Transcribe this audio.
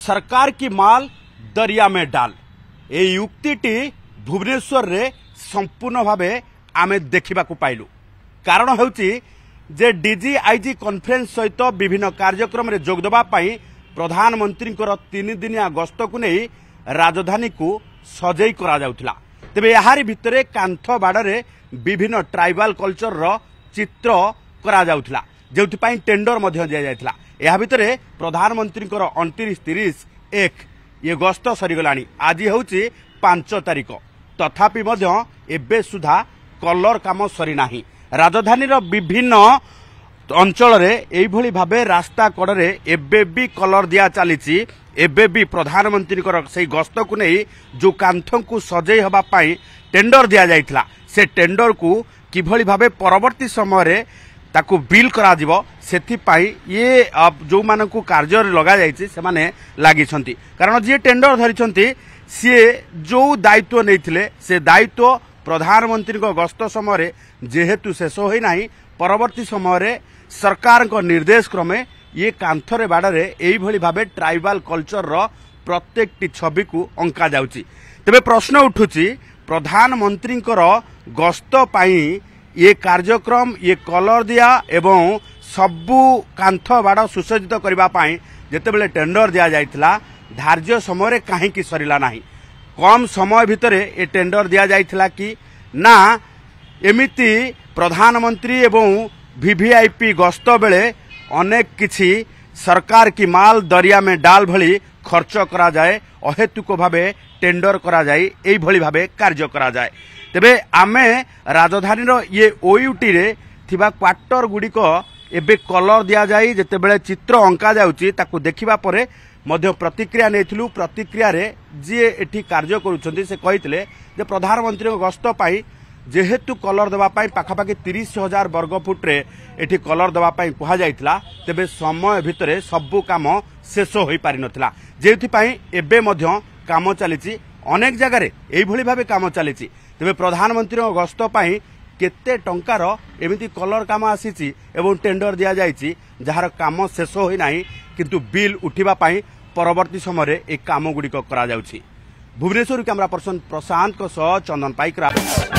सरकार की माल दरिया में डाल ए युक्तिटी भुवनेश्वर रे संपूर्ण भावे आमे देखा पाइलु। कारण होउची जे डीजी आईजी कॉन्फ्रेंस सहित विभिन्न कार्यक्रम रे जोग देबा पई प्रधानमंत्री 3 दिनिया गस्त को नहीं राजधानी को सजई करा जाउथला। तेबे याहारी भितरे कांथ बाड़े विभिन्न ट्राइबल कल्चर रो चित्र करा जाउथला, जेउथि पई टेंडर मध्य दिया जायथला। या भितरे प्रधानमंत्री 29, 30, 1 ये गस्त सरीगलानी। आज होउची 5 तारिख, तथापि मध्य एबे सुधा कलर काम सरी नाही। राजधानी रो विभिन्न अंचल रे एई भली भाबे रास्ता कड़े एबे भी कलर दिया चलीची। एबे भी प्रधानमंत्री से गस्त को नहीं जो कांथ को सजई हबा पाई टेंडर दिया जाइथला, से टेंडर को किभली भाबे परवर्ती समय रे ताकू बिल करा जिवो सेथि पाई ये जो मानकू कार्य लगा जाइछि से माने लागि छंती। कारण जे टेंडर धरिछंती से जो दायित्व नैथिले से दायित्व प्रधानमंत्री गस्त समय रे जेहेतु शेष होई नाही, परवर्ती समय रे सरकार को निर्देश क्रमे ये कांथरे बाड़े एई भली भाबे ट्राइबल कल्चर रो प्रत्येक छवि को अंका जाउची। तेबे प्रश्न उठुची प्रधानमंत्री गस्त पाई ये कार्यक्रम ये कलर दिया एवं सबु कांथ बाड़ सुसज्जित करबा पाई जेतेबेले टेंडर दिया जाइथिला धार्य समय रे काहे की सरिला नाही। कम समय भितरे ए टेंडर दिया जाइथिला कि ना एमिति प्रधानमंत्री एवं वीवीआईपी गस्त बेले अनेक किछि सरकार की माल दरिया में डाल भली खर्च करा जाए, अहेतुक भावे टेंडर करा जाए, एई भली भावे कार्य करा जाए। तेबे आमे राजधानी रो ये ओयूटी रे थिबा क्वार्टर गुडिक एबे कलर दिया जाई जेतेबेले चित्र अंका जाउची ताकू देखिबा परे मध्य प्रतिक्रिया नेथिलु। प्रतिक्रिया रे जे एठी कार्य करूछन्ती से कहितले जे प्रधानमंत्री गस्त पाई जेहेतु कलर देवा पाई पाखापाखि 30,000 वर्ग फुट रे एठी कलर देवा पाई कहा जाइतला, तेबे समय भितरे सबु काम शेष होई पारि नथिला, जेथि पाई एबे मध्य काम चलीची। अनेक जगह रे एई भली भाबे काम चलीची। तेबे प्रधानमंत्री गस्त पाई केते टंकार एमिति कलर काम आसीची एवं टेंडर दिया जाइची जहार काम शेष होई नाही, किंतु बिल उठिबा पाई परवर्ती समय रे ए काम गुडी करा जाउची। भुवनेश्वर कैमरा पर्सन प्रशांत को सह चंदन पाइकरा।